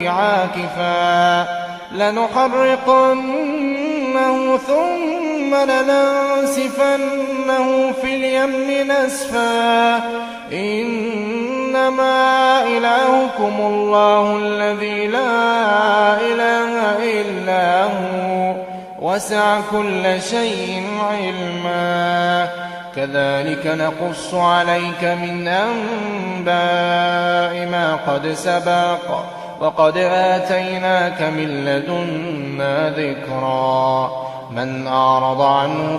عاكفا لنحرقنه ثم لننسفنه في اليم نسفا إنما إلهكم الله الذي لا إله إلا هو وسع كل شيء علما كذلك نقص عليك من أنباء ما قد سبق وقد آتيناك من لدنا ذكرا من أعرض عنه